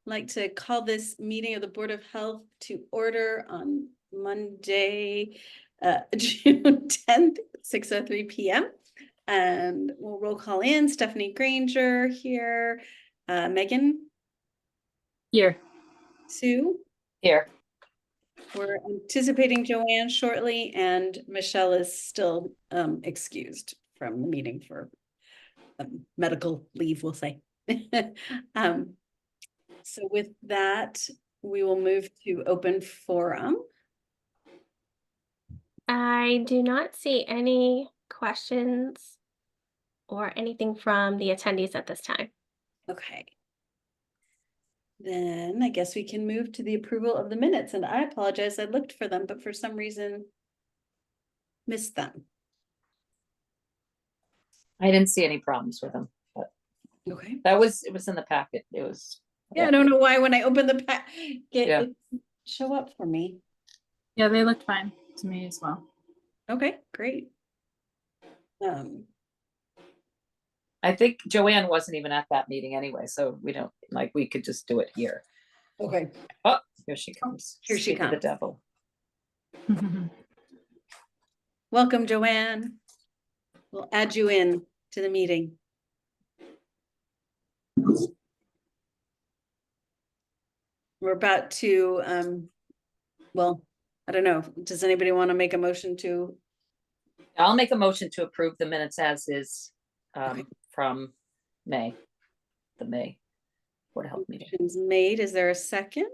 like to call this meeting of the Board of Health to order on Monday, June 10th, 6:03 p.m. And we'll roll call in. Stephanie Granger here. Megan? Here. Sue? Here. We're anticipating Joanne shortly, and Michelle is still excused from the meeting for medical leave, we'll say. So with that, we will move to open forum. I do not see any questions or anything from the attendees at this time. Okay. Then I guess we can move to the approval of the minutes, and I apologize, I looked for them, but for some reason missed them. I didn't see any problems with them, but Okay. it was in the packet. It was. Yeah, I don't know why when I opened the packet, Yeah. it show up for me. Yeah, they looked fine to me as well. Okay, great. I think Joanne wasn't even at that meeting anyway, so we don't we could just do it here. Okay. Oh, here she comes. Here she Speak of comes. the devil. Welcome, Joanne. We'll add you in to the meeting. We're about to, well, I don't know. Does anybody want to make a motion to? I'll make a motion to approve the minutes as is Okay. from the May Board of Health meeting. Motion's made. Is there a second?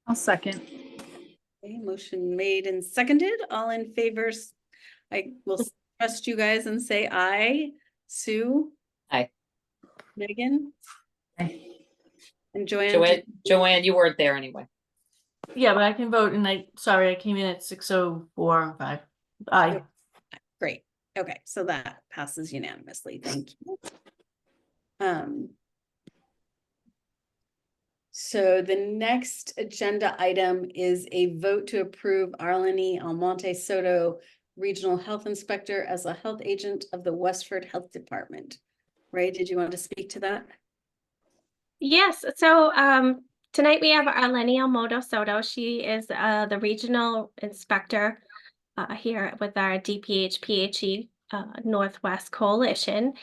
I'll second. Okay, motion made and seconded. All in favor? I will trust you guys and say aye. Sue? Aye. Megan? Aye. And Joanne? Joanne, you weren't there anyway. Yeah, but I can vote, and I came in at 6:04. Aye. Great. Okay, so that passes unanimously. Thank you. So the next agenda item is a vote to approve Arlene Almonte Soto, Regional Health Inspector, as a health agent of the Westford Health Department. Ray, did you want to speak to that? Yes, so tonight we have Arlene Almonte Soto. She is the regional inspector here with our DPH-PHE Northwest Coalition.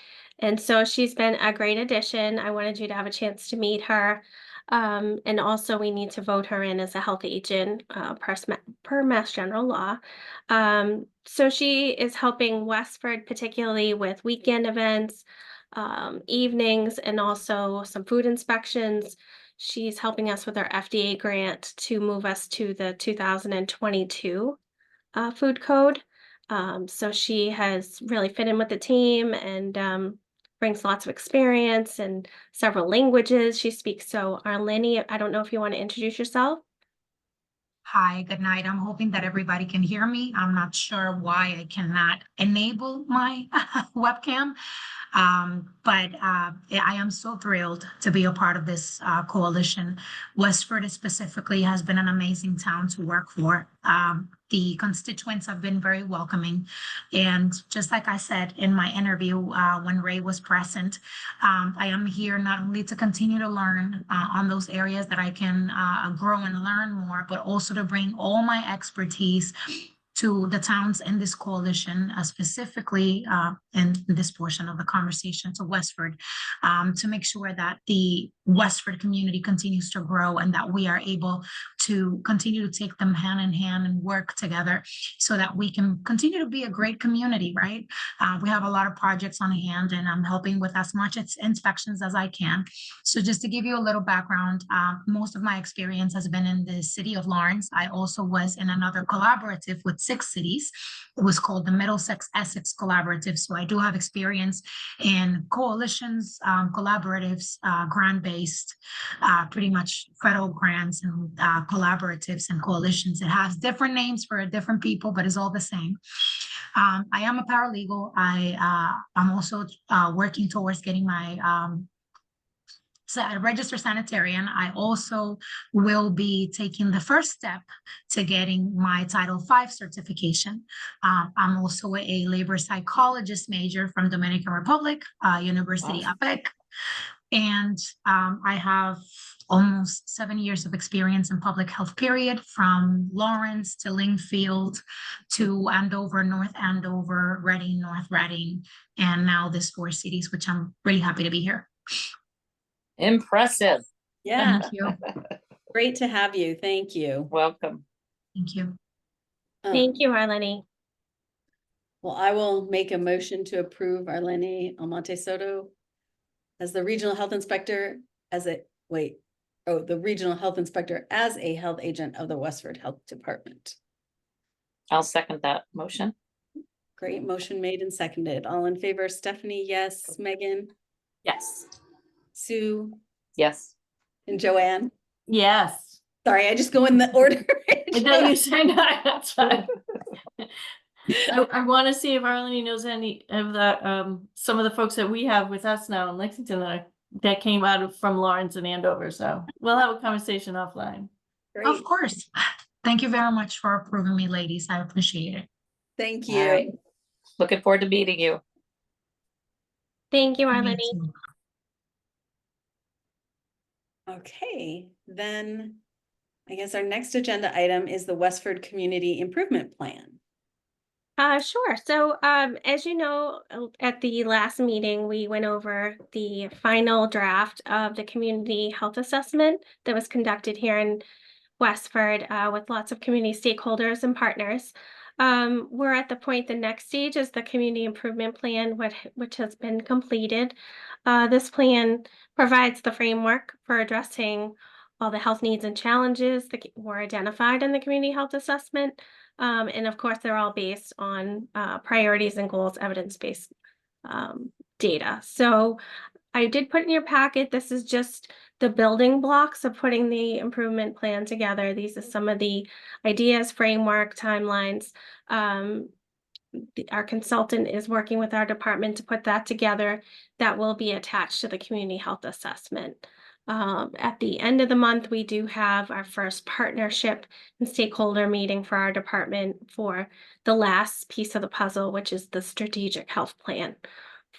And so she's been a great addition. I wanted you to have a chance to meet her. And also we need to vote her in as a health agent per Mass General Law. So she is helping Westford, particularly with weekend events, evenings, and also some food inspections. She's helping us with our FDA grant to move us to the 2022 food code. So she has really fit in with the team and brings lots of experience and several languages she speaks. So Arlene, I don't know if you want to introduce yourself. Hi, good night. I'm hoping that everybody can hear me. I'm not sure why I cannot enable my webcam. But I am so thrilled to be a part of this coalition. Westford specifically has been an amazing town to work for. The constituents have been very welcoming. And just like I said in my interview when Ray was present, I am here not only to continue to learn on those areas that I can grow and learn more, but also to bring all my expertise to the towns in this coalition, specifically in this portion of the conversation to Westford, to make sure that the Westford community continues to grow and that we are able to continue to take them hand in hand and work together so that we can continue to be a great community, right? We have a lot of projects on hand and I'm helping with as much inspections as I can. So just to give you a little background, most of my experience has been in the city of Lawrence. I also was in another collaborative with 6 cities. It was called the Middlesex Essex Collaborative. So I do have experience in coalitions, collaboratives, grant-based, pretty much federal grants and collaboratives and coalitions. It has different names for different people, but it's all the same. I am a paralegal. I'm also working towards getting my a registered sanitarian. I also will be taking the first step to getting my Title V certification. I'm also a labor psychologist major from Dominican Republic, University APEC. And I have almost 7 years of experience in public health, period, from Lawrence to Lingfield to Andover, North Andover, Reading, North Reading, and now this 4 cities, which I'm really happy to be here. Impressive. Yeah, Thank you. great to have you. Thank you. Welcome. Thank you. Thank you, Arlene. Well, I will make a motion to approve Arlene Almonte Soto as the regional health inspector the regional health inspector as a health agent of the Westford Health Department. I'll second that motion. Great, motion made and seconded. All in favor, Stephanie, yes, Megan, Yes. Sue, Yes. and Joanne. Yes. Sorry, I just go in the order. And then you say no, that's fine. I want to see if Arlene knows any of the, some of the folks that we have with us now in Lexington that came from Lawrence and Andover, so we'll have a conversation offline. Great, Of course. Thank you very much for approving me, ladies. I appreciate it. thank All right. you. Looking forward to meeting you. Thank you, Me Arlene. too. Okay, then I guess our next agenda item is the Westford Community Improvement Plan. Sure. So, as you know, at the last meeting, we went over the final draft of the community health assessment that was conducted here in Westford, with lots of community stakeholders and partners. We're at the point, the next stage is the community improvement plan, which has been completed. This plan provides the framework for addressing all the health needs and challenges that were identified in the community health assessment. And of course, they're all based on priorities and goals, evidence-based data. So I did put in your packet, this is just the building blocks of putting the improvement plan together. These are some of the ideas, framework, timelines. Our consultant is working with our department to put that together. That will be attached to the community health assessment. At the end of the month, we do have our first partnership and stakeholder meeting for our department for the last piece of the puzzle, which is the strategic health plan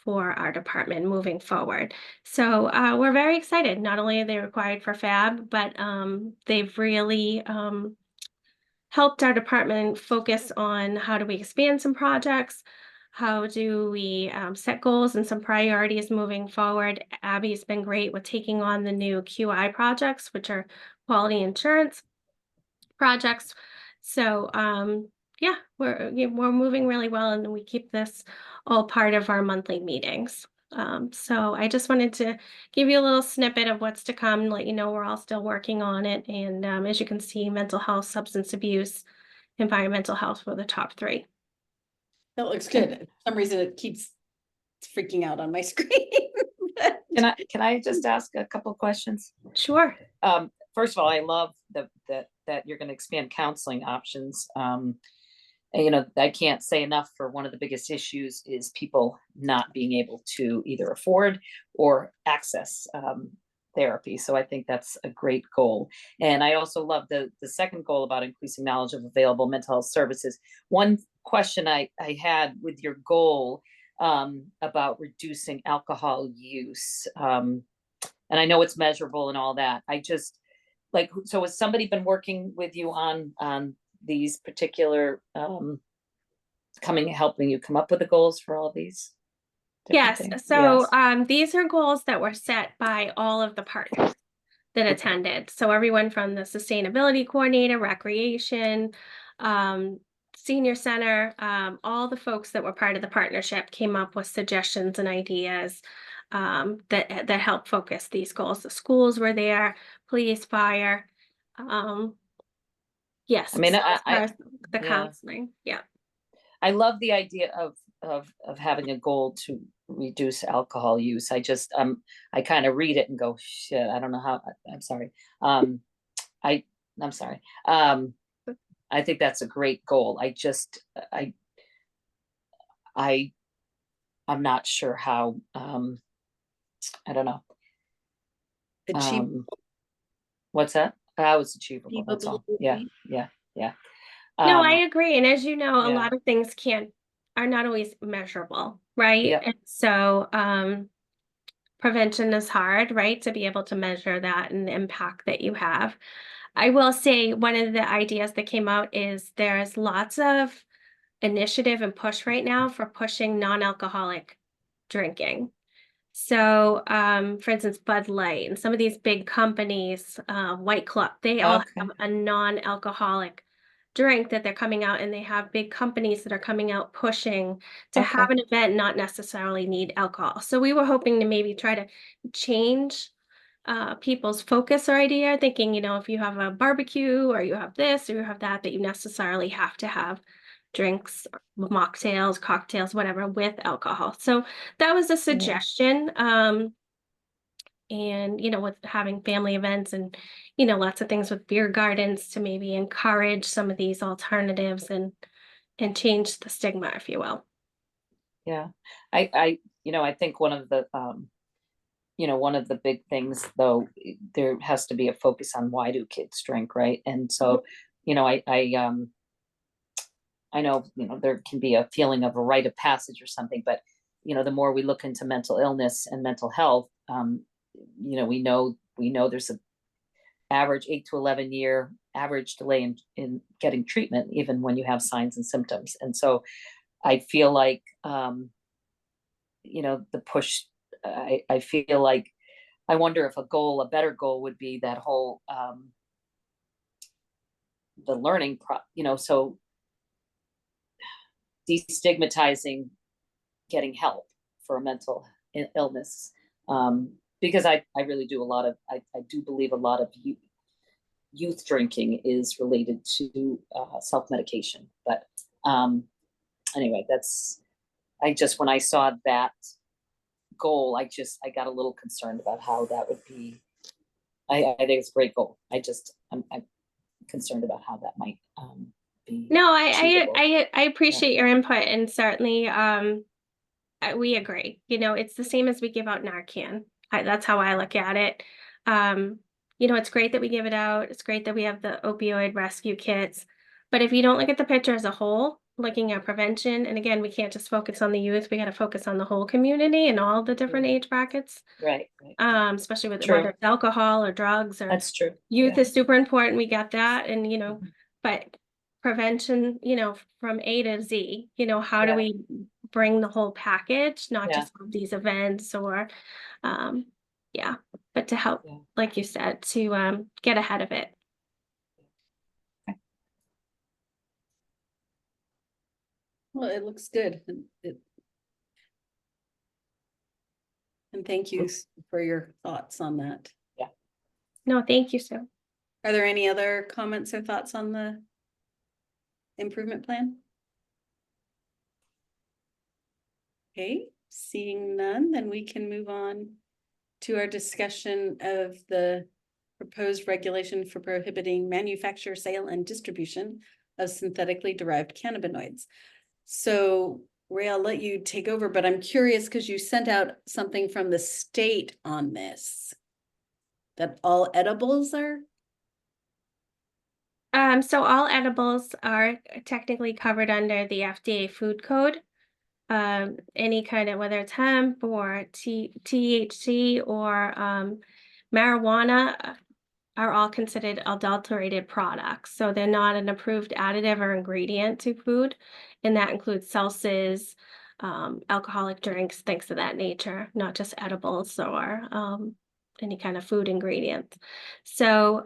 for our department moving forward. So we're very excited. Not only are they required for FAB, but they've really helped our department focus on how do we expand some projects, how do we set goals and some priorities moving forward. Abby's been great with taking on the new QI projects, which are quality insurance projects. So yeah, we're moving really well, and we keep this all part of our monthly meetings. So I just wanted to give you a little snippet of what's to come, let you know we're all still working on it. And as you can see, mental health, substance abuse, environmental health were the top 3. That looks good. For some reason it keeps freaking out on my screen. Can I just ask a couple questions? Sure. First of all, I love that you're going to expand counseling options. And, I can't say enough for one of the biggest issues is people not being able to either afford or access therapy. So I think that's a great goal. And I also love the second goal about increasing knowledge of available mental health services. One question I had with your goal about reducing alcohol use, and I know it's measurable and all that. I just so has somebody been working with you on these particular helping you come up with the goals for all these different Yes. things? So Yes. these are goals that were set by all of the partners that attended. So everyone from the sustainability coordinator, recreation, senior center, all the folks that were part of the partnership came up with suggestions and ideas that help focus these goals. The schools were there, police, fire. Yes. I mean, so as far as the yeah. counseling. Yeah. I love the idea of having a goal to reduce alcohol use. I kind of read it and go, shit, I don't know how. I'm sorry. I'm sorry. I think that's a great goal. I'm not sure how. I don't know. What's that? How it's achievable. That's all. Yeah. No, I agree. And as you know, a yeah. lot of things are not always measurable, right? Yep. And so prevention is hard, right? To be able to measure that and the impact that you have. I will say one of the ideas that came out is there's lots of initiative and push right now for pushing non-alcoholic drinking. So, for instance, Bud Light and some of these big companies, White Club, they all Okay. have a non-alcoholic drink that they're coming out, and they have big companies that are coming out pushing to Okay. have an event not necessarily need alcohol. So we were hoping to maybe try to change people's focus or idea, thinking, if you have a barbecue or you have this or you have that, that you necessarily have to have drinks, mocktails, cocktails, whatever, with alcohol. So that was a suggestion. And, with having family events and, lots of things with beer gardens to maybe encourage some of these alternatives and change the stigma, if you will. Yeah, I think one of the, one of the big things though, there has to be a focus on why do kids drink, right? And so, I know, there can be a feeling of a rite of passage or something, but, the more we look into mental illness and mental health, we know there's a average 8 to 11 year average delay in getting treatment, even when you have signs and symptoms. And so I feel like, the push, I feel like, I wonder if a better goal would be that whole, the learning, so destigmatizing getting help for a mental illness. Because I really do I do believe a lot of youth drinking is related to self-medication. But anyway, when I saw that goal, I got a little concerned about how that would be. I think it's a great goal. I'm concerned about how that might be. No, achievable. I appreciate your input, and certainly we agree. It's the same as we give out Narcan. That's how I look at it. It's great that we give it out. It's great that we have the opioid rescue kits. But if you don't look at the picture as a whole, looking at prevention, and again, we can't just focus on the youth, we got to focus on the whole community and all the different age brackets. Right. Especially with True. whether it's alcohol or drugs or That's true. youth Yeah. is super important. We got that. And, but prevention, from A to Z, how do Yeah. we bring the whole package, not Yeah. just these events or, but to help, Yeah. like you said, to get ahead of it. Well, it looks good. And thank you for your thoughts on that. No, thank you, Sue. Are there any other comments or thoughts on the improvement plan? Okay, seeing none, then we can move on to our discussion of the proposed regulation for prohibiting manufacture, sale, and distribution of synthetically derived cannabinoids. So Ray, I'll let you take over, but I'm curious because you sent out something from the state on this. That all edibles are? So all edibles are technically covered under the FDA food code. Any kind of, whether it's hemp or THC or marijuana, are all considered adulterated products. So they're not an approved additive or ingredient to food. And that includes salsas, alcoholic drinks, things of that nature, not just edibles or any kind of food ingredients. So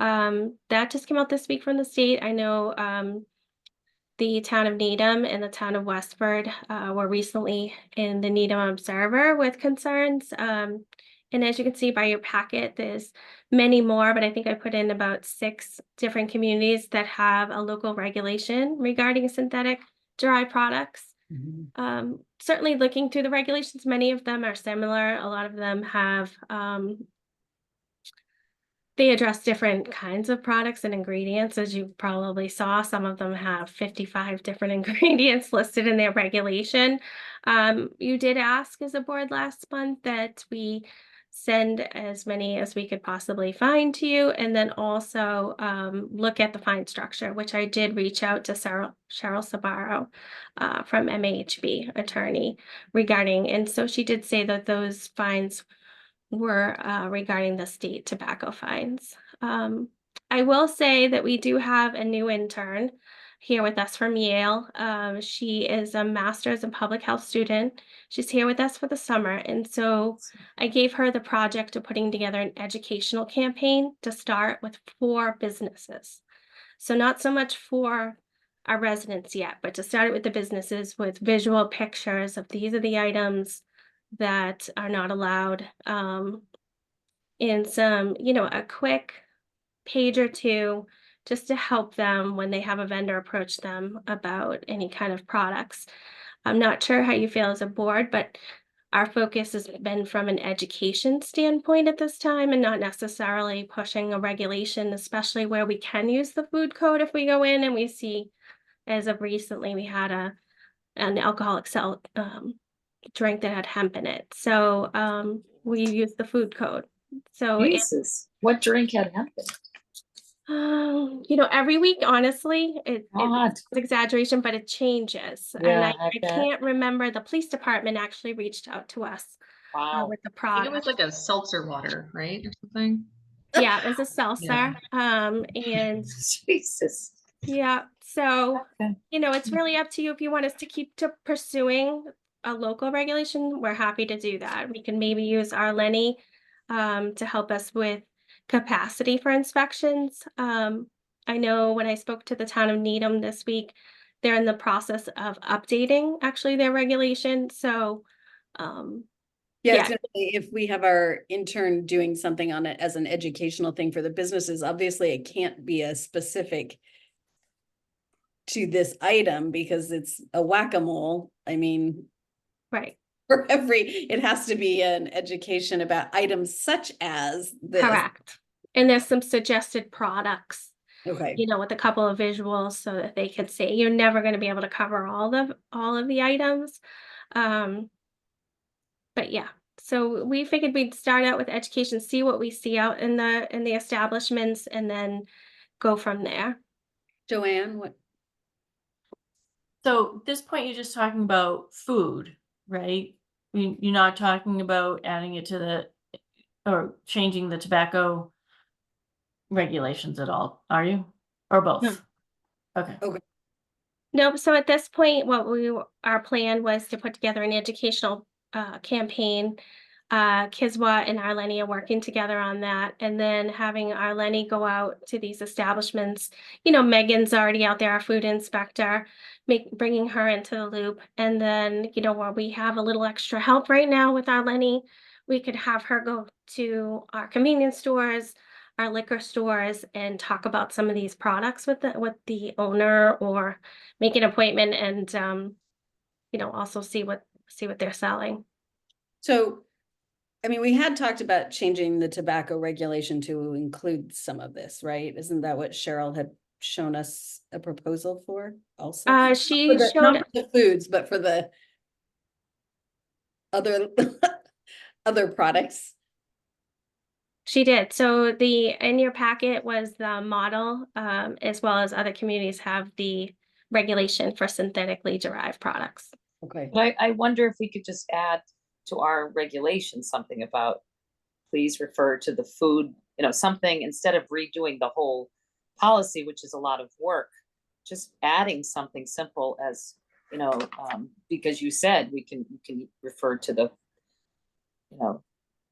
that just came out this week from the state. I know the town of Needham and the town of Westford were recently in the Needham Observer with concerns. And as you can see by your packet, there's many more, but I think I put in about 6 different communities that have a local regulation regarding synthetic derived products. Certainly looking through the regulations, many of them are similar. A lot of them have they address different kinds of products and ingredients. As you probably saw, some of them have 55 different ingredients listed in their regulation. You did ask as a board last month that we send as many as we could possibly find to you, and then also look at the fine structure, which I did reach out to Cheryl Sabaro from MHB attorney regarding. And so she did say that those fines were regarding the state tobacco fines. I will say that we do have a new intern here with us from Yale. She is a master's in public health student. She's here with us for the summer. And so I gave her the project of putting together an educational campaign to start with 4 businesses. So not so much for our residents yet, but to start it with the businesses with visual pictures of these are the items that are not allowed. And some, a quick page or 2 just to help them when they have a vendor approach them about any kind of products. I'm not sure how you feel as a board, but our focus has been from an education standpoint at this time and not necessarily pushing a regulation, especially where we can use the food code if we go in and we see, as of recently, we had an alcoholic drink that had hemp in it. So we used the food code. So Jesus, what drink had happened? every week, honestly, it's God. an exaggeration, but it changes. And Yeah, I bet. can't remember, the police department actually reached out to us Wow. with the I think it was product. like a seltzer water, right? Or something. Yeah, it was a seltzer. And Jesus. yeah, so, Okay. it's really up to you if you want us to keep pursuing a local regulation, we're happy to do that. We can maybe use our Lenny to help us with capacity for inspections. I know when I spoke to the town of Needham this week, they're in the process of updating actually their regulation. So, Yeah, Yeah. it's gonna say if we have our intern doing something on it as an educational thing for the businesses, obviously it can't be a specific to this item because it's a whack-a-mole. I mean, right, for it has to be an education about items such as this. correct. And there's some suggested products, Okay, with a couple of visuals so that they could see. You're never going to be able to cover all of the items. But yeah, so we figured we'd start out with education, see what we see out in the establishments, and then go from there. Joanne, what? So at this point, you're just talking about food, right? You're not talking about adding it to or changing the tobacco regulations at all, are you? Or both? No. Okay. Nope. So at this point, our plan was to put together an educational campaign. Kiswa and Arlene are working together on that, and then having Arlene go out to these establishments. Megan's already out there, our food inspector, bringing her into the loop, and then where we have a little extra help right now with Arlene, we could have her go to our convenience stores, our liquor stores, and talk about some of these products with the owner, or make an appointment and also see what they're selling. So, I mean, we had talked about changing the tobacco regulation to include some of this, right? Isn't that what Cheryl had shown us a proposal for also? She Not showed for the foods, but for the other other products. She did. So in your packet was the model, as well as other communities have the regulation for synthetically derived products. Okay. But I wonder if we could just add to our regulation something about, please refer to the food, something instead of redoing the whole policy, which is a lot of work, just adding something simple as, because you said we can refer to the,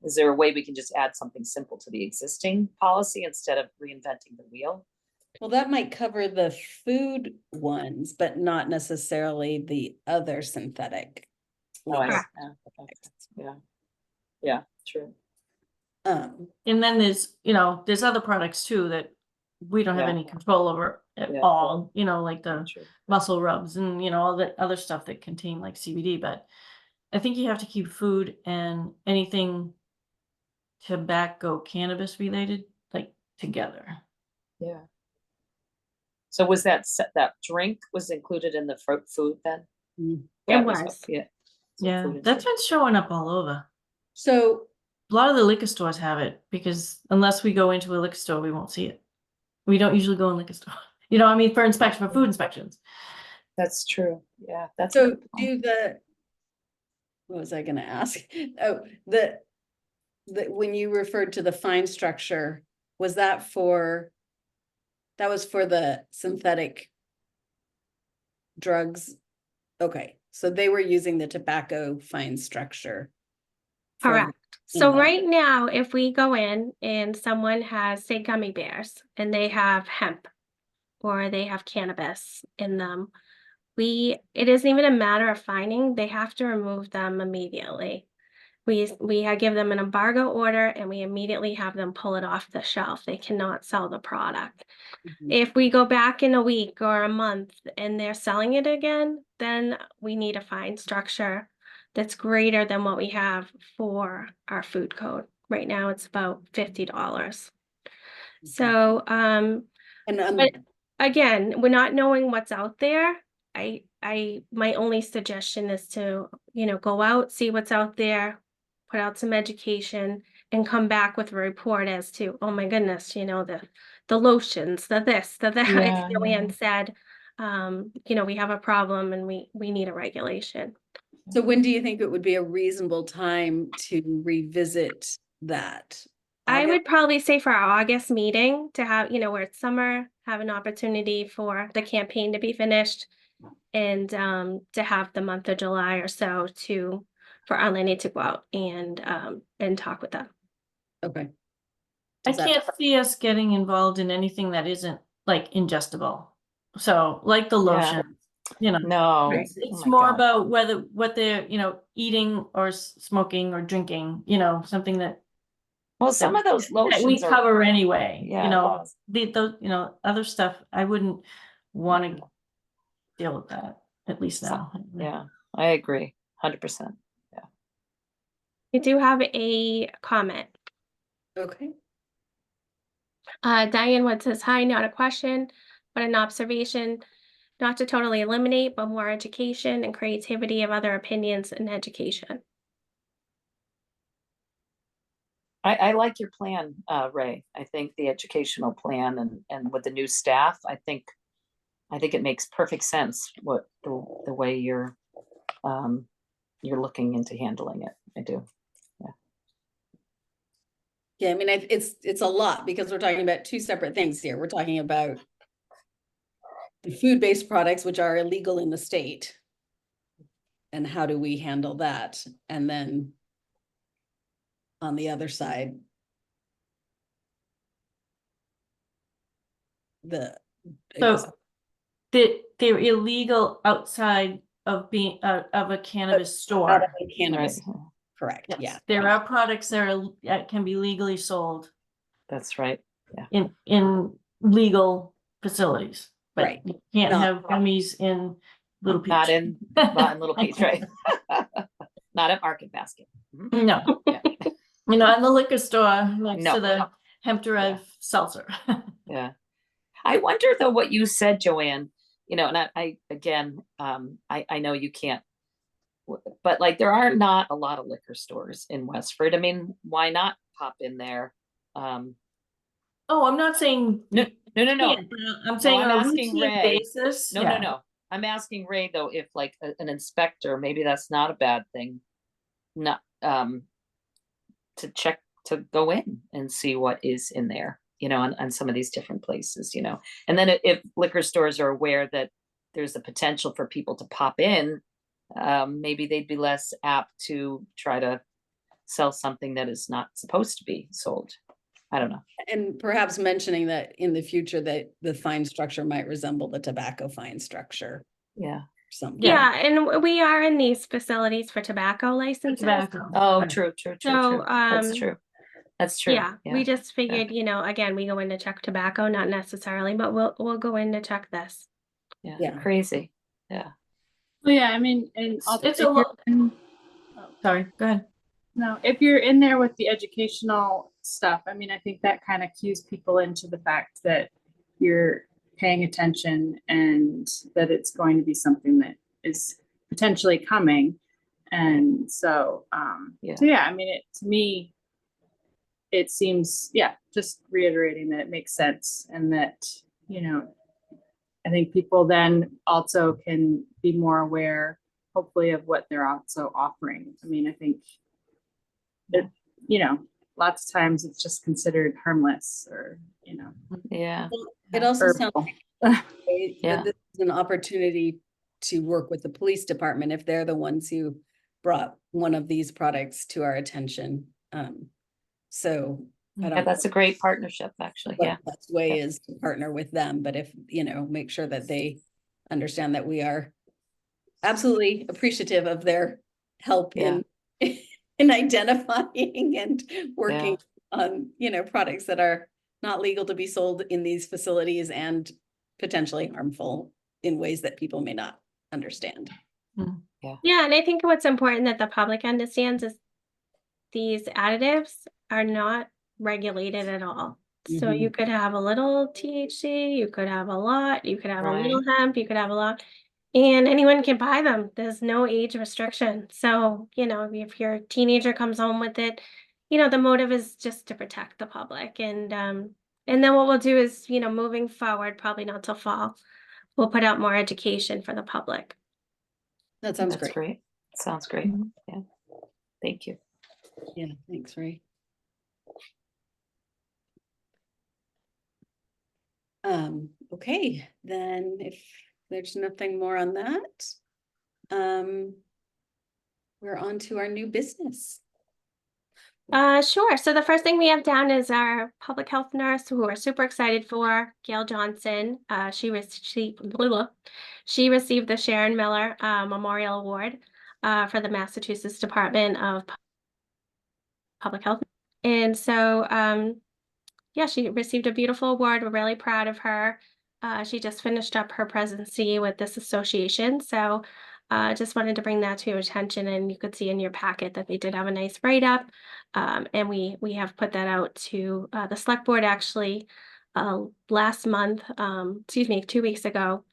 is there a way we can just add something simple to the existing policy instead of reinventing the wheel? Well, that might cover the food ones, but not necessarily the other synthetic. Oh, I see. Correct. Yeah, true. And then there's other products too that we don't have Yeah. any control over at Yeah. all, like the True. muscle rubs and, all the other stuff that contain like CBD, but I think you have to keep food and anything tobacco cannabis related, like together. Yeah. So was that drink was included in the food then? Mm. It was. Yeah. So Yeah, food and that's drink. been showing up all over. So, A lot of the liquor stores have it because unless we go into a liquor store, we won't see it. We don't usually go in liquor store, for inspection, for food inspections. That's true. Yeah, that's. so what was I gonna ask? Oh, when you referred to the fine structure, was that was for the synthetic drugs? Okay, so they were using the tobacco fine structure. for the- Correct. So the- right now, if we go in and someone has, say, gummy bears and they have hemp or they have cannabis in them, it isn't even a matter of finding, they have to remove them immediately. Give them an embargo order and we immediately have them pull it off the shelf. They cannot sell the product. Mhm. If we go back in a week or a month and they're selling it again, then we need a fine structure that's greater than what we have for our food code. Right now, it's about $50. So, And but again, we're not knowing what's out there. My only suggestion is to, go out, see what's out there, put out some education, and come back with a report as to, oh my goodness, the lotions, the this, the that, Yeah, as Joanne said, we have a problem and we need a regulation. so when do you think it would be a reasonable time to revisit that? I August? would probably say for our August meeting to have, where it's summer, have an opportunity for the campaign to be finished and to have the month of July or so for Arlene to go out and talk with them. Okay. I Is that- can't see us getting involved in anything that isn't like ingestible. So like the lotion, No. Right. it's Oh my more God. about what they're, eating or smoking or drinking, something that Well, some of those that we lotions are, cover anyway, Yeah. those, other stuff, I wouldn't want to deal with that, at least now. yeah, I agree, 100%. We do have a comment. Okay, Diane Wood says, hi, not a question, but an observation, not to totally eliminate, but more education and creativity of other opinions and education. I like your plan, Ray. I think the educational plan and with the new staff, I think it makes perfect sense what the way you're looking into handling it. I do. yeah, I mean, it's a lot because we're talking about two separate things here. We're talking about the food-based products, which are illegal in the state. And how do we handle that? And then on the other side, I guess, So they're illegal outside of being of a cannabis store. out of the cannabis, Right. correct, Yes, yeah. there are products that can be legally sold That's right. in legal facilities. But Right. you can't Not- have gummies in Little Peach. Not in Little Peach, right? Not at Market Basket. Mhm. No. Yeah. In the liquor store next No. to the hemp derived seltzer. Yeah. I wonder though what you said, Joanne, and I again, I know you can't, but like there are not a lot of liquor stores in Westford. I mean, why not pop in there? Oh, I'm not saying No. can't, but I'm saying I'm on a asking routine Ray. basis. No. I'm asking Ray though, if like an inspector, maybe that's not a bad thing. Not to check, to go in and see what is in there, on some of these different places, and then if liquor stores are aware that there's the potential for people to pop in, maybe they'd be less apt to try to sell something that is not supposed to be sold. I don't know. And perhaps mentioning that in the future that the fine structure might resemble the tobacco fine structure. Yeah. Something. Yeah, and we are in these facilities for tobacco licenses. Tobacco. Oh, Right. true. So, That's true. That's true. Yeah, we just figured, again, we go in to check tobacco, not necessarily, but we'll go in to check this. Yeah. Crazy. Well, yeah, I mean, and also It's if a you're lot. in- Sorry, go ahead. no, if you're in there with the educational stuff, I mean, I think that kind of cues people into the fact that you're paying attention and that it's going to be something that is potentially coming. And so, Yeah. I mean, to me, it seems, just reiterating that it makes sense and that, I think people then also can be more aware, hopefully, of what they're also offering. I mean, I think that, lots of times it's just considered harmless or, you know. Yeah, It also sounds herbal. like Yeah. that this is an opportunity to work with the police department if they're the ones who brought one of these products to our attention. So I yeah, don't know that's a great partnership, actually. what Yeah, the best way Yeah. is to partner with them, but if, make sure that they understand that we are absolutely appreciative of their help Yeah. in identifying and working on, products that are not legal to be sold in these facilities and potentially harmful in ways that people may not understand. Yeah, and I think what's important that the public understands is these additives are not regulated at all. So you could have a little THC, you could have a lot, you could have a little hemp, you could have a lot, and anyone can buy them. There's no age restriction. So, if your teenager comes home with it, the motive is just to protect the public. And then what we'll do is, moving forward, probably not till fall, we'll put out more education for the public. That sounds That's great. great. Sounds great. Yeah. Thank you. Yeah, thanks, Ray. Okay, then if there's nothing more on that, we're on to our new business. Sure. So the first thing we have down is our public health nurse, who we're super excited for, Gail Johnson. She received the Sharon Miller Memorial Award for the Massachusetts Department of Public Health. And so, yeah, she received a beautiful award. We're really proud of her. She just finished up her presidency with this association. So just wanted to bring that to your attention. And you could see in your packet that they did have a nice write-up. And we have put that out to the select board actually last month, 2 weeks ago,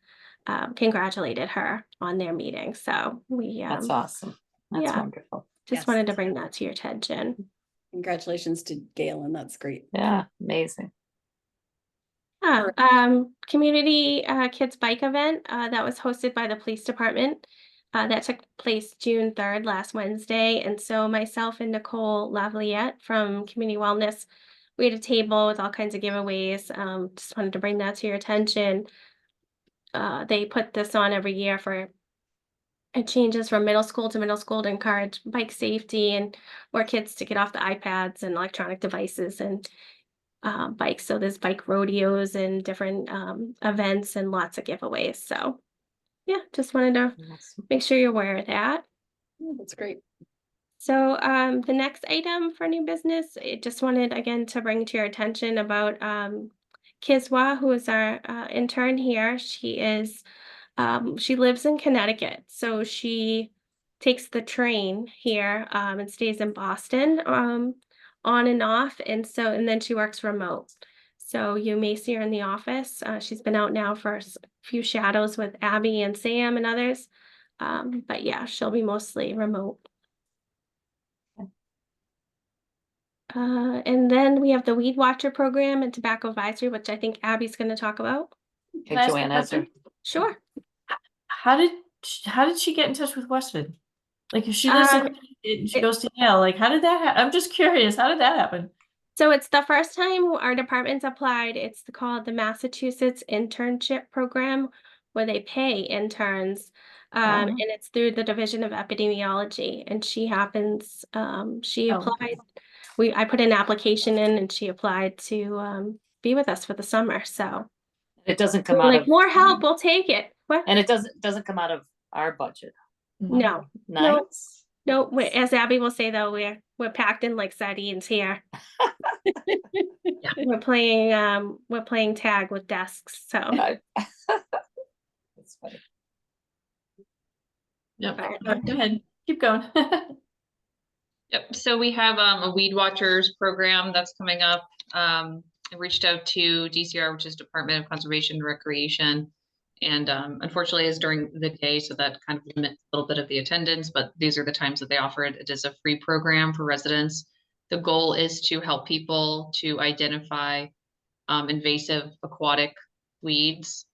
congratulated her on their meeting. So That's awesome. That's wonderful. just wanted to bring that to your attention. Congratulations to Gail, and that's great. Yeah, amazing. Community kids bike event that was hosted by the police department that took place June 3rd, last Wednesday. And so myself and Nicole Lavaliette from Community Wellness, we had a table with all kinds of giveaways. Just wanted to bring that to your attention. They put this on every year for it changes from middle school to encourage bike safety and more kids to get off the iPads and electronic devices and bikes. So there's bike rodeos and different events and lots of giveaways. So yeah, just wanted to Awesome. make sure you're aware of that. Oh, that's great. So the next item for new business, I just wanted again to bring to your attention about Kizwa, who is our intern here. She lives in Connecticut, so she takes the train here and stays in Boston on and off, and then she works remote. So you may see her in the office. She's been out now for a few shadows with Abby and Sam and others, but yeah, she'll be mostly remote. And then we have the Weed Watcher program and Tobacco Advisory, which I think Abby's going to talk about. Hey, Can I ask a Joanne question? Ezra. Sure. How did she get in touch with Westford? Like if she lives in Connecticut and she goes to Yale, like how did that happen? I'm just curious, how did that happen? So it's the first time our department's applied. It's called the Massachusetts Internship Program, where they pay interns. And it's through the Division of Epidemiology. And she happens, she applied. I put an application in and she applied to be with us for the summer. So It doesn't come we're out like, of more help, we'll take it. What? and it doesn't come out of our budget. No. Nice. No, as Abby will say though, we're packed in like sardines here. We're playing tag with desks. So That's funny. Yep. Alright. Go ahead. Keep going. Yep, so we have a Weed Watchers program that's coming up. I reached out to DCR, which is Department of Conservation and Recreation. And unfortunately it's during the day, so that kind of limits a little bit of the attendance, but these are the times that they offer it. It is a free program for residents. The goal is to help people to identify invasive aquatic weeds.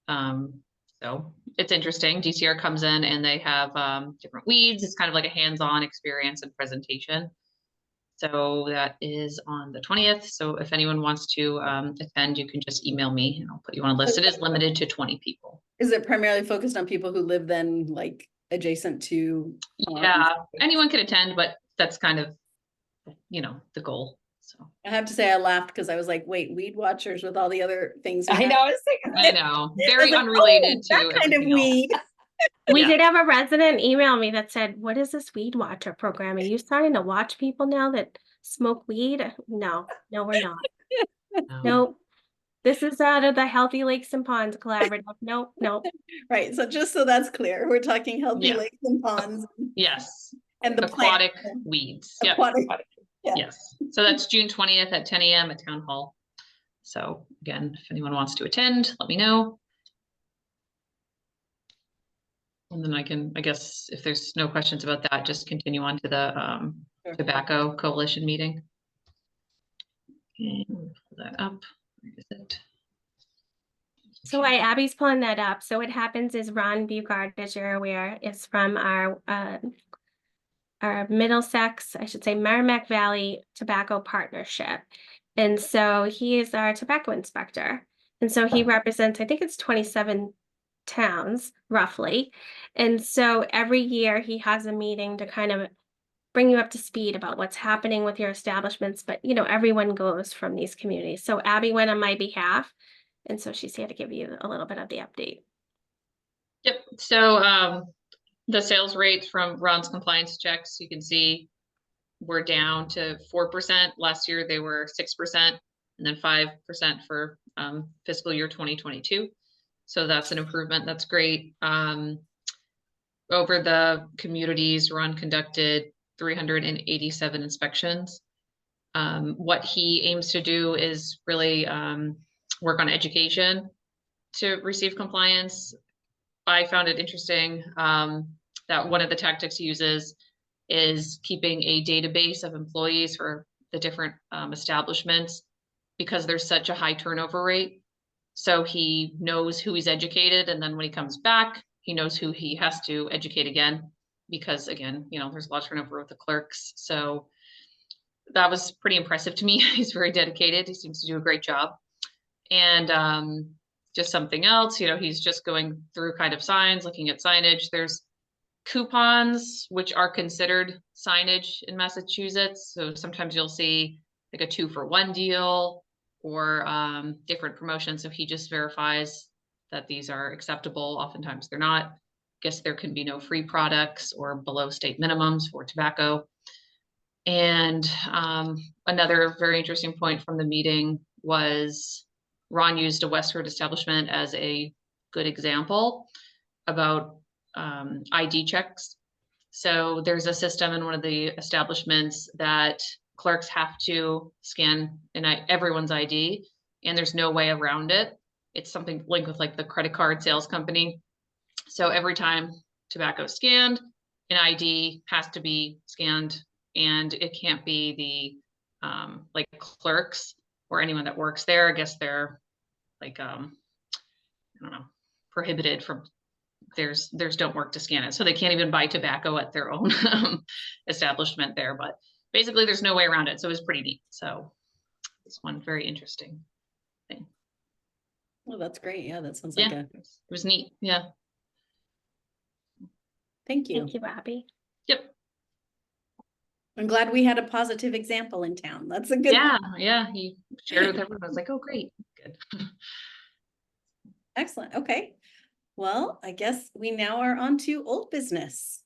So it's interesting. DCR comes in and they have different weeds. It's kind of like a hands-on experience and presentation. So that is on the 20th. So if anyone wants to attend, you can just email me and I'll put you on a list. It is limited to 20 people. Is it primarily focused on people who live then like adjacent to? Yeah, anyone can attend, but that's kind of, you know, the goal. So I have to say I laughed because I was like, wait, weed watchers with all the other things. we I have? know, I was thinking. I know, I very was like, unrelated oh, to that kind of everything else. weed. We Yeah. did have a resident email me that said, what is this weed watcher program? Are you starting to watch people now that smoke weed? No, we're not. Nope. This is out of the Healthy Lakes and Ponds Collaborative. Nope. Right, so just so that's clear, we're talking healthy Yeah. lakes and ponds Yes, and the aquatic plant. weeds. Yep. Aquatic, yeah. Yes, so that's June 20th at 10 a.m. at Town Hall. So again, if anyone wants to attend, let me know. And then I can, I guess, if there's no questions about that, just continue on to the Sure. Tobacco Coalition meeting. Okay, let me pull that up. Where is it? So while Abby's pulling that up, so what happens is Ron Bugard, as you're aware, is from our Middlesex, I should say Merrimack Valley Tobacco Partnership. And so he is our tobacco inspector. And so he represents, I think it's 27 towns roughly. And so every year he has a meeting to kind of bring you up to speed about what's happening with your establishments. But, you know, everyone goes from these communities. So Abby went on my behalf. And so she's here to give you a little bit of the update. Yep, so the sales rates from Ron's compliance checks, you can see we're down to 4%. Last year they were 6% and then 5% for fiscal year 2022. So that's an improvement. That's great. Over the communities, Ron conducted 387 inspections. What he aims to do is really work on education to receive compliance. I found it interesting that one of the tactics he uses is keeping a database of employees for the different establishments because there's such a high turnover rate. So he knows who he's educated, and then when he comes back, he knows who he has to educate again, because again, you know, there's a lot of turnover with the clerks. So that was pretty impressive to me. He's very dedicated. He seems to do a great job. And just something else, you know, he's just going through kind of signs, looking at signage. There's coupons, which are considered signage in Massachusetts. So sometimes you'll see like a 2-for-1 deal or different promotions. So he just verifies that these are acceptable. Oftentimes they're not. I guess there can be no free products or below state minimums for tobacco. And another very interesting point from the meeting was Ron used a Westford establishment as a good example about ID checks. So there's a system in one of the establishments that clerks have to scan everyone's ID, and there's no way around it. It's something linked with like the credit card sales company. So every time tobacco is scanned, an ID has to be scanned, and it can't be the like clerks or anyone that works there. I guess they're like I don't know, prohibited from theirs don't work to scan it, so they can't even buy tobacco at their own establishment there. But basically there's no way around it, so it was pretty neat. So it's one very interesting thing. Well, that's great. Yeah, that sounds Yeah, like it was neat. Yeah. thank you. Thank you, Abby. Yep. I'm glad we had a positive example in town. That's a good. Yeah, he shared with everyone. I was like, oh great, good. Excellent. Okay. Well, I guess we now are on to old business.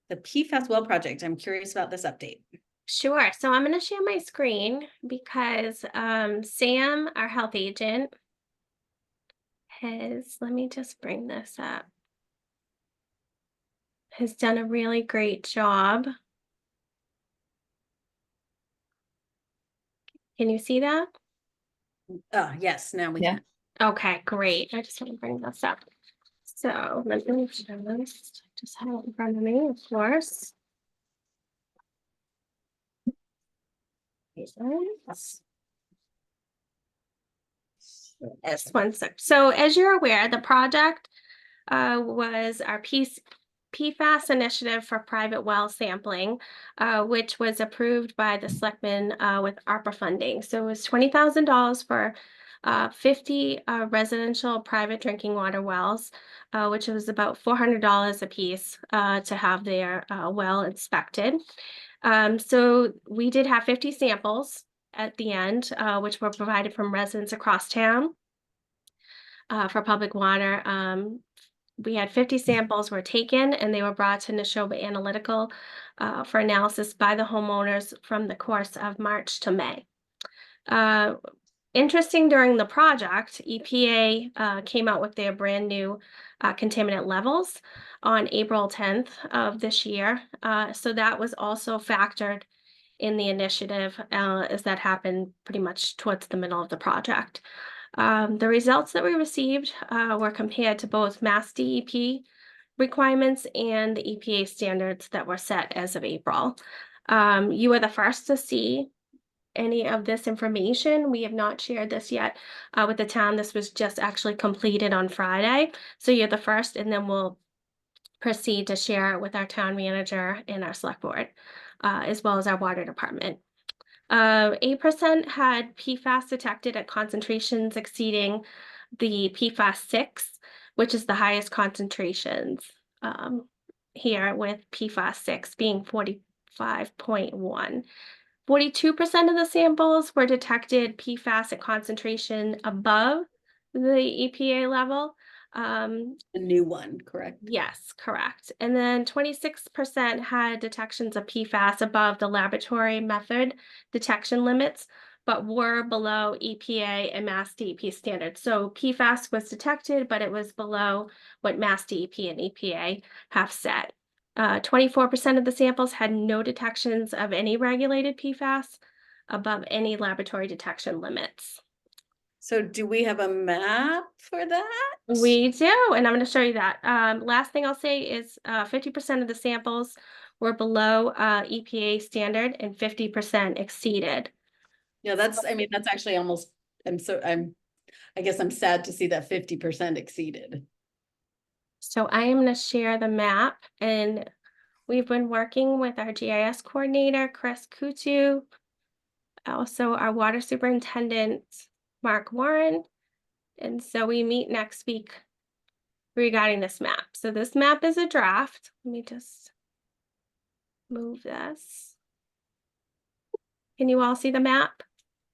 The PFAS well project. I'm curious about this update. Sure. So I'm going to share my screen because Sam, our health agent, let me just bring this up, has done a really great job. Can you see that? Oh, yes, now we can. Okay, great. I just want to bring this up. So let me show this. Just have it in front of me, of course. Yes, one sec. So as you're aware, the project was our PFAS initiative for private well sampling, which was approved by the selectmen with ARPA funding. So it was $20,000 for 50 residential private drinking water wells, which was about $400 a piece to have their well inspected. So we did have 50 samples at the end, which were provided from residents across town for public water. We had 50 samples were taken and they were brought to Neshoba Analytical for analysis by the homeowners from the course of March to May. Interesting, during the project, EPA came out with their brand new contaminant levels on April 10th of this year. So that was also factored in the initiative, as that happened pretty much towards the middle of the project. The results that we received were compared to both Mass DEP requirements and the EPA standards that were set as of April. You were the first to see any of this information. We have not shared this yet with the town. This was just actually completed on Friday. So you're the first, and then we'll proceed to share it with our town manager and our select board, as well as our water department. 8% had PFAS detected at concentrations exceeding the PFAS 6, which is the highest concentrations here, with PFAS 6 being 45.1. 42% of the samples were detected PFAS at concentration above the EPA level. A new one, correct? Yes, correct. And then 26% had detections of PFAS above the laboratory method detection limits, but were below EPA and Mass DEP standards. So PFAS was detected, but it was below what Mass DEP and EPA have set. 24% of the samples had no detections of any regulated PFAS above any laboratory detection limits. So do we have a map for that? We do, and I'm going to show you that. Last thing I'll say is 50% of the samples were below EPA standard and 50% exceeded. Yeah, that's, I mean, that's actually almost, I guess I'm sad to see that 50% exceeded. So I am going to share the map, and we've been working with our GIS coordinator, Chris Kutu, also our water superintendent, Mark Warren. And so we meet next week regarding this map. So this map is a draft. Let me just move this. Can you all see the map?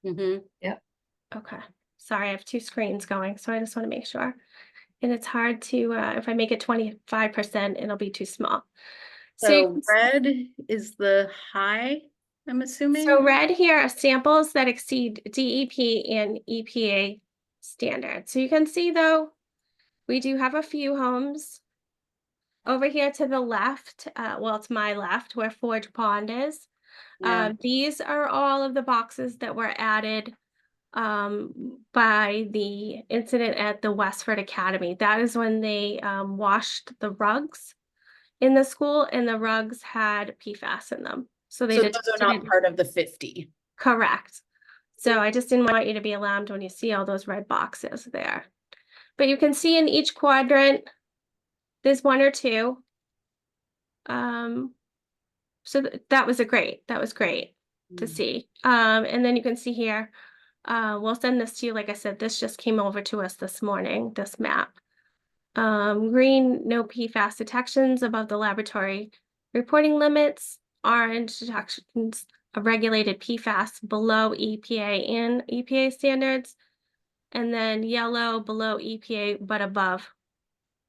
Mm-hmm. Okay. Sorry, I have two screens going, so I just want to make sure. And it's hard to, if I make it 25%, it'll be too small. So red is the high, I'm assuming? So red here are samples that exceed DEP and EPA standards. So you can see, though, we do have a few homes over here to the left. Well, it's my left, where Forge Pond is. Yeah. These are all of the boxes that were added by the incident at the Westford Academy. That is when they washed the rugs in the school, and the rugs had PFAS in them. So they So those are not part of the 50. Correct. So I just didn't want you to be alarmed when you see all those red boxes there. But you can see in each quadrant, there's one or two. So that was great to see. And then you can see here, we'll send this to you. Like I said, this just came over to us this morning, this map. Green, no PFAS detections above the laboratory reporting limits. Orange, detections of regulated PFAS below EPA and EPA standards. And then yellow, below EPA, but above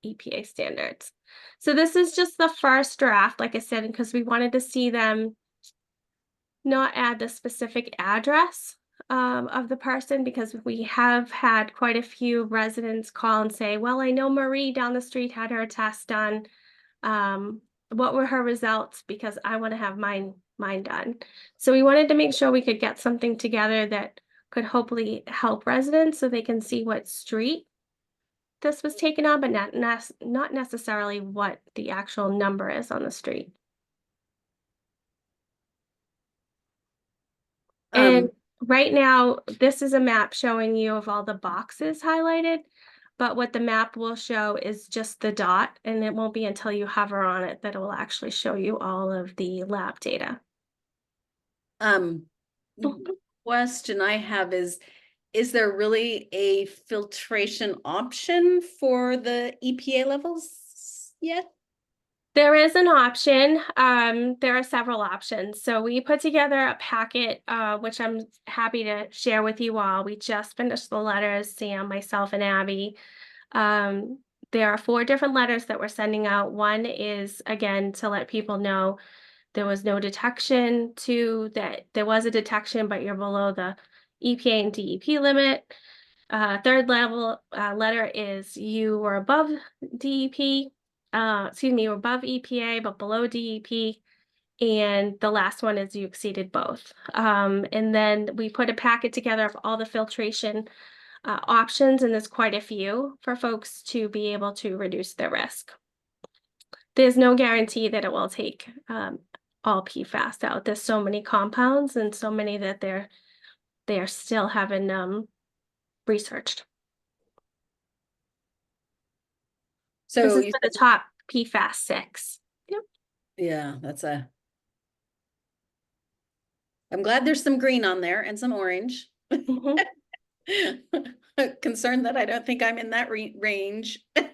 EPA standards. So this is just the first draft, like I said, because we wanted to see them not add the specific address of the person, because we have had quite a few residents call and say, well, I know Marie down the street had her test done. What were her results? Because I want to have mine done. So we wanted to make sure we could get something together that could hopefully help residents so they can see what street this was taken on, but not necessarily what the actual number is on the street. And right now, this is a map showing you of all the boxes highlighted. but what the map will show is just the dot, and it won't be until you hover on it that it will actually show you all of the lab data. Question I have is there really a filtration option for the EPA levels yet? There is an option. There are several options. So we put together a packet, which I'm happy to share with you all. We just finished the letters, Sam, myself, and Abby. There are 4 different letters that we're sending out. One is, again, to let people know there was no detection to that. There was a detection, but you're below the EPA and DEP limit. Third level letter is you were above DEP. You were above EPA, but below DEP. And the last one is you exceeded both. And then we put a packet together of all the filtration options, and there's quite a few for folks to be able to reduce their risk. There's no guarantee that it will take all PFAS out. There's so many compounds and so many that they're still having researched. This So is you for the top PFAS 6. Yep. yeah, I'm glad there's some green on there and some orange. Mhm. Concerned that I don't think I'm in that range. That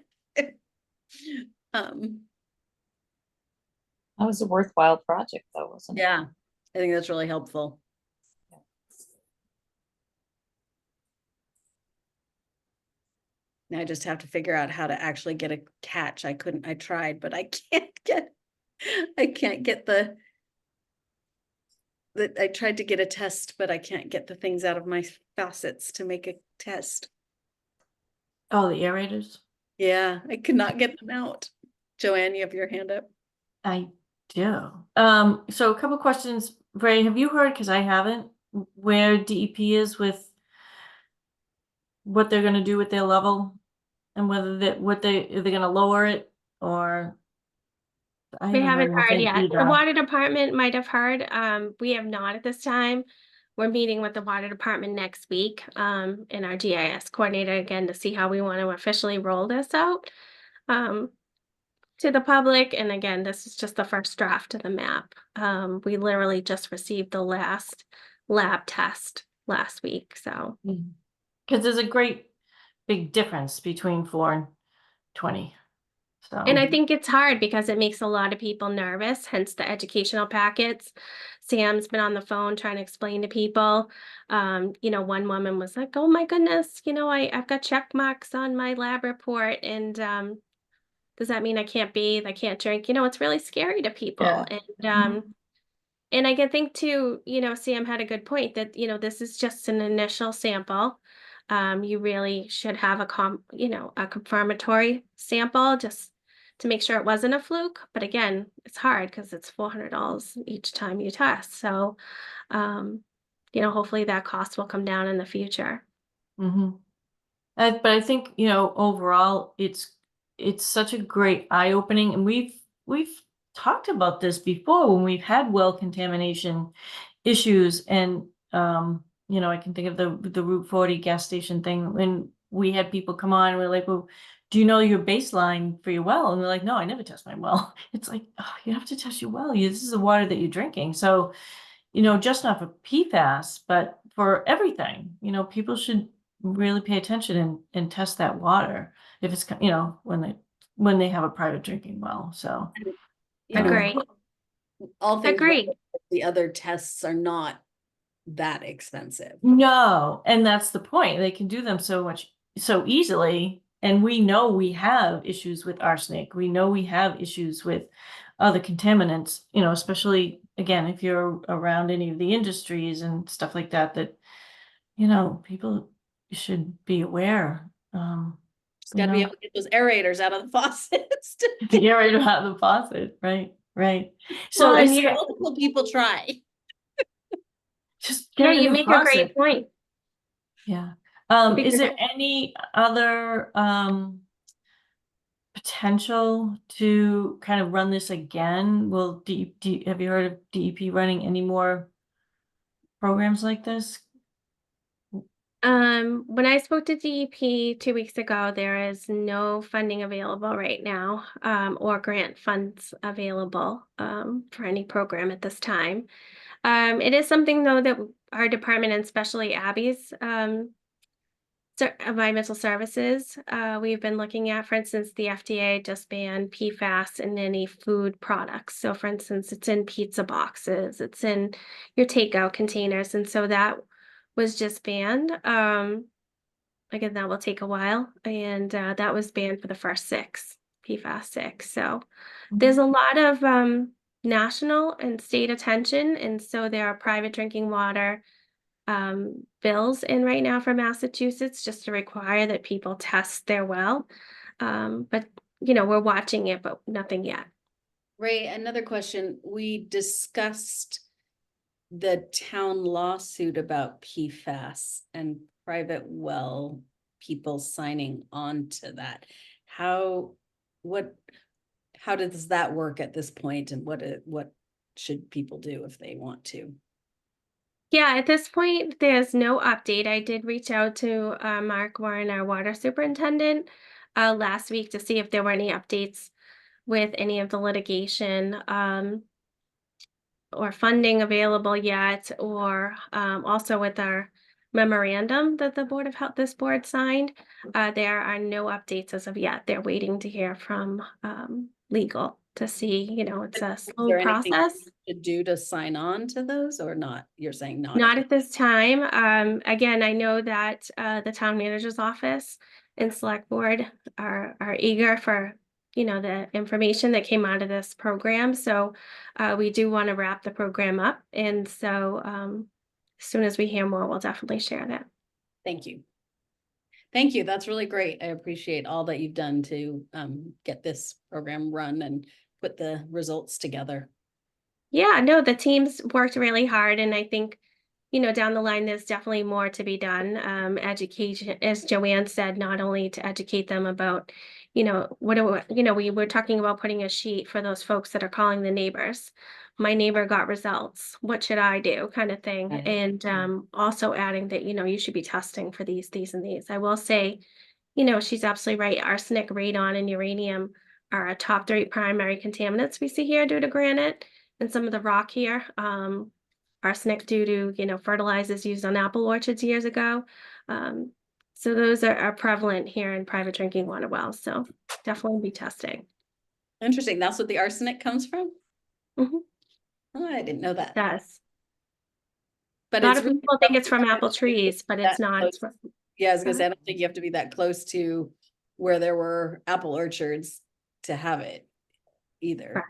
was a worthwhile project though, wasn't it? Yeah, I think that's really helpful. Now I just have to figure out how to actually get a catch. I tried, but I can't get I tried to get a test, but I can't get the things out of my faucets to make a test. Oh, the aerators? Yeah, I could not get them out. Joanne, you have your hand up. I do. So a couple questions. Ray, have you heard, because I haven't, where DEP is with what they're gonna do with their level? And whether they're gonna lower it or I We haven't heard heard anything yet. The either. water department might have heard. We have not at this time. We're meeting with the water department next week, and our GIS coordinator again to see how we want to officially roll this out to the public. And again, this is just the first draft of the map. We literally just received the last lab test last week. So Because there's a great big difference between 4 and 20. So and I think it's hard because it makes a lot of people nervous, hence the educational packets. Sam's been on the phone trying to explain to people. One woman was like, oh my goodness, I've got check marks on my lab report. And does that mean I can't bathe? I can't drink? It's really scary to people. Yeah. And I can think too, Sam had a good point that, this is just an initial sample. You really should have a confirmatory sample just to make sure it wasn't a fluke. But again, it's hard because it's $400 each time you test. So, hopefully that cost will come down in the future. But I think, overall, it's such a great eye-opening, and we've talked about this before when we've had well contamination issues, and I can think of the Route 40 gas station thing when we had people come on and we're like, well, do you know your baseline for your well? And we're like, no, I never test my well. It's like, oh, you have to test your well. This is the water that you're drinking. So, just not for PFAS, but for everything, people should really pay attention and test that water if it's, when they have a private drinking well. So Agree. All things Agree. the other tests are not that expensive. No, and that's the point. They can do them so easily. And we know we have issues with arsenic. We know we have issues with other contaminants, especially again, if you're around any of the industries and stuff like that, people should be aware. Just got to be able to get those aerators out of the faucets. The aerator out of the faucet, right. So Well, multiple people try. just yeah, get a you new make a faucet. great point. Yeah. Is there any other potential to kind of run this again? Have you heard of DEP running any more programs like this? When I spoke to DEP 2 weeks ago, there is no funding available right now, or grant funds available, for any program at this time. It is something though that our department, and especially Abby's, environmental services, we've been looking at. For instance, the FDA just banned PFAS in any food products. So for instance, it's in pizza boxes, it's in your takeout containers. And so that was just banned. Again, that will take a while. And that was banned for the first 6, PFAS 6. So there's a lot of national and state attention. And so there are private drinking water bills in right now for Massachusetts, just to require that people test their well. But we're watching it, but nothing yet. Ray, another question. We discussed the town lawsuit about PFAS and private well people signing on to that. How does that work at this point, and what should people do if they want to? Yeah, at this point, there's no update. I did reach out to Mark Warren, our water superintendent, last week to see if there were any updates with any of the litigation, or funding available yet, or also with our memorandum that the Board of Health, this board signed. There are no updates as of yet. They're waiting to hear from legal to see, it's a Is slow there anything process. to do to sign on to those, or not? You're saying not? Not at this time. Again, I know that the town manager's office and select board are eager for, the information that came out of this program. So we do want to wrap the program up. And so as soon as we hear more, we'll definitely share that. Thank you. Thank you. That's really great. I appreciate all that you've done to get this program run and put the results together. Yeah, no, the teams worked really hard, and I think, down the line, there's definitely more to be done. Education, as Joanne said, not only to educate them about, we were talking about putting a sheet for those folks that are calling the neighbors. My neighbor got results. What should I do? Kind of thing. Right. And also adding that, you should be testing for these, and these. I will say, she's absolutely right. Arsenic, radon, and uranium are our top 3 primary contaminants we see here due to granite and some of the rock here. Arsenic due to, fertilizers used on apple orchards years ago. So those are prevalent here in private drinking water wells. So definitely be testing. Interesting. That's what the arsenic comes from? Mhm. Oh, I didn't know that. Does. But A lot it's of really people think it's from tough to apple get trees, but it's that not. It's close. from, Yeah, I was gonna say, I don't think you have to be that close to where there were apple orchards to have it either. correct.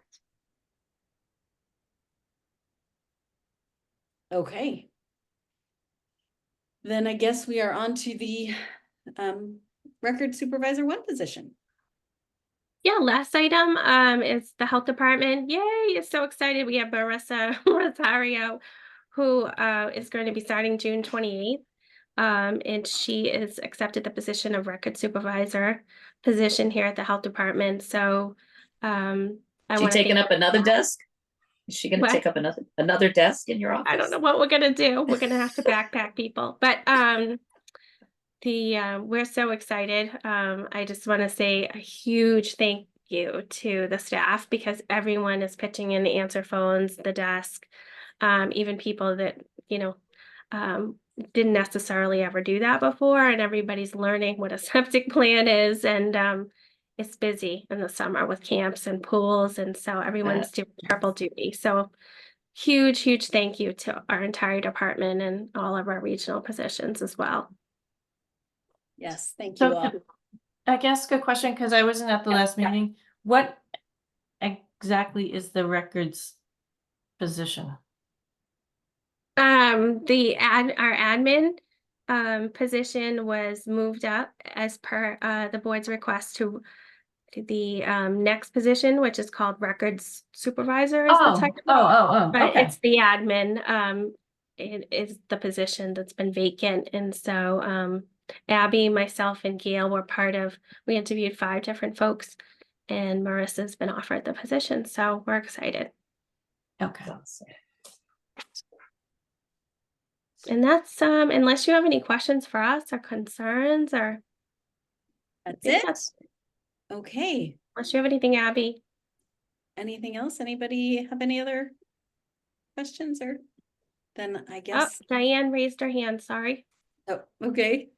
Okay. Then I guess we are on to the record supervisor 1 position. Yeah, last item is the health department. Yay, it's so excited. We have Marissa Rosario, who is going to be starting June 28th. And she is accepted the position of record supervisor position here at the health department. So I She want to taking thank up another desk? Is she gonna What? take up another desk in your office? I don't know what we're gonna do. We're gonna have to backpack people, but we're so excited. I just want to say a huge thank you to the staff, because everyone is pitching in to answer phones, the desk, even people that, didn't necessarily ever do that before, and everybody's learning what a septic plan is. And it's busy in the summer with camps and pools, and so everyone's doing triple duty. So huge thank you to our entire department and all of our regional positions as well. Yes, thank you all. I guess good question, because I wasn't at the last meeting. What exactly is the records position? Our admin position was moved up as per the board's request to the next position, which is called records supervisor. Is the technical, but okay. it's the admin. It is the position that's been vacant, and so Abby, myself, and Gail were we interviewed 5 different folks, and Marissa's been offered the position, so we're excited. Okay. And that's, unless you have any questions for us or concerns, or That's think it? that's- Okay. unless you have anything, Abby. Anything else? Anybody have any other questions or? Then I Oh, guess, Diane raised her hand, sorry. oh, okay.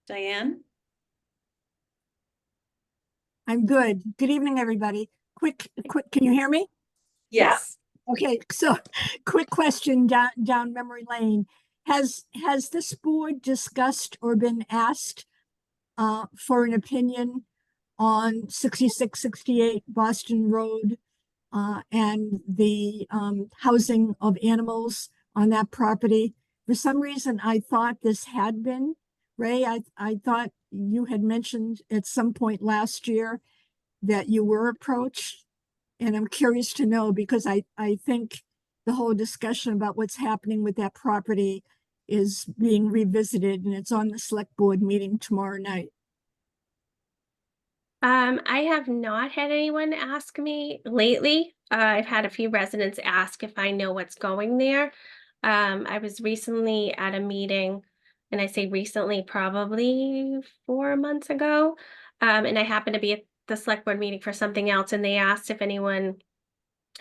Diane? I'm good. Good evening, everybody. Quick, can you hear me? Yes. Okay, so quick question down memory lane. Has this board discussed or been asked for an opinion on 6668 Boston Road and the housing of animals on that property? For some reason, I thought this had been. Ray, I thought you had mentioned at some point last year that you were approached. And I'm curious to know, because I think the whole discussion about what's happening with that property is being revisited, and it's on the select board meeting tomorrow night. I have not had anyone ask me lately. I've had a few residents ask if I know what's going there. I was recently at a meeting, and I say recently, probably 4 months ago. And I happened to be at the select board meeting for something else, and they asked if anyone,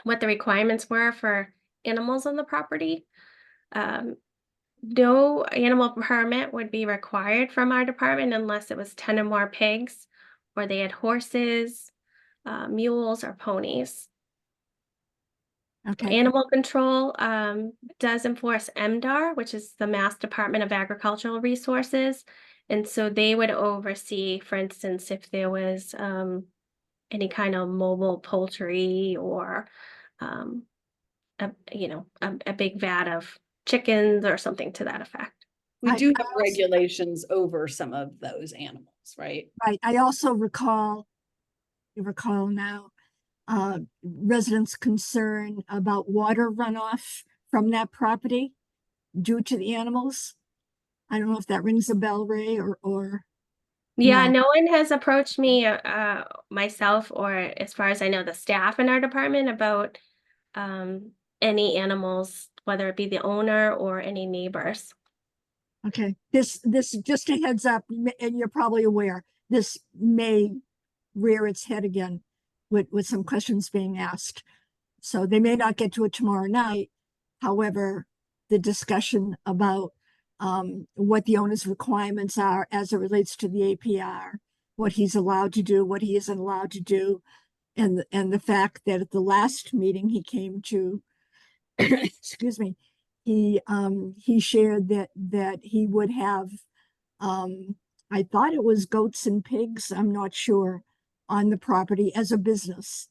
what the requirements were for animals on the property. No animal permit would be required from our department unless it was 10 or more pigs, or they had horses, mules, or ponies. Okay, Animal control does enforce MDR, which is the Mass Department of Agricultural Resources. And so they would oversee, for instance, if there was any kind of mobile poultry, or a big vat of chickens or something to that effect. We I- do I have also- regulations over some of those animals, right? right. I also recall now, residents' concern about water runoff from that property due to the animals. I don't know if that rings a bell, Ray, or Yeah, No. no one has approached me, myself, or as far as I know, the staff in our department about any animals, whether it be the owner or any neighbors. Okay, this just a heads up, and you're probably aware, this may rear its head again with some questions being asked. So they may not get to it tomorrow night. However, the discussion about what the owner's requirements are as it relates to the APR, what he's allowed to do, what he isn't allowed to do, and the fact that at the last meeting he came to, excuse me, he shared that he would have I thought it was goats and pigs, I'm not sure, on the property as a business.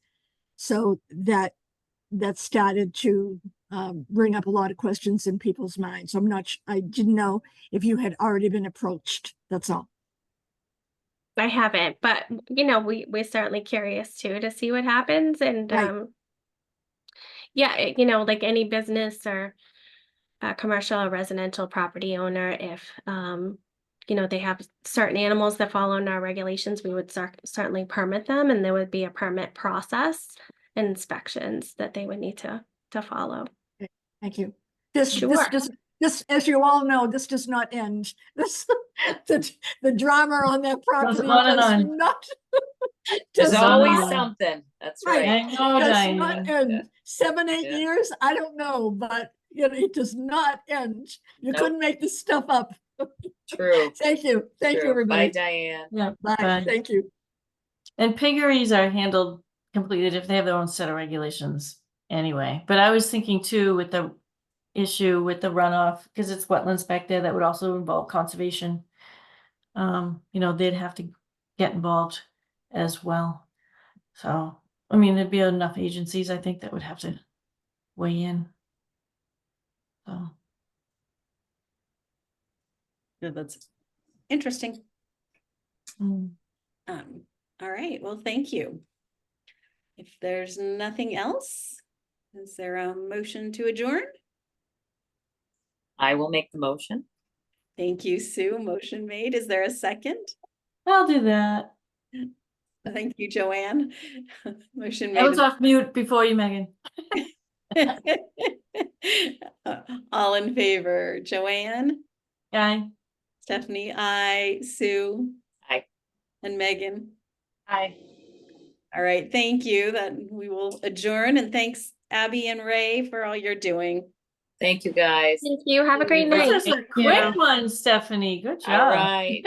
So that started to bring up a lot of questions in people's minds. I'm not, I didn't know if you had already been approached. That's all. I haven't, but we're certainly curious too to see what happens. And Right. yeah, like any business or commercial or residential property owner, if they have certain animals that fall under our regulations, we would certainly permit them, and there would be a permit process and inspections that they would need to follow. Thank you. Sure. This, as you all know, this does not end. This, the drama on that property on and does on. not. There's does always not- something. That's Right. right. I know, does not Diane. end. 7-8 Yeah. years, I don't know, but it does not end. You Nope. couldn't make this stuff up. True. Thank you. Thank you, True. everybody. Bye, Diane. Yeah, Bye. bye. Thank you. And piggeries are handled completely different. They have their own set of regulations anyway. But I was thinking too, with the issue with the runoff, because it's wetlands back there, that would also involve conservation. They'd have to get involved as well. So, I mean, there'd be enough agencies, I think, that would have to weigh in. So, Yeah, that's interesting. mm. All right, well, thank you. If there's nothing else, is there a motion to adjourn? I will make the motion. Thank you, Sue. Motion made. Is there a second? I'll do that. Thank you, Joanne. Motion I was made. off mute before you, Megan. All in favor, Joanne, Guy, Stephanie, I, Sue. Aye. And Megan. Hi. All right, thank you. That we will adjourn, and thanks Abby and Ray for all you're doing. Thank you, guys. Thank you. Have a great Thank night. this is a you. quick one, Stephanie. Good All job. right.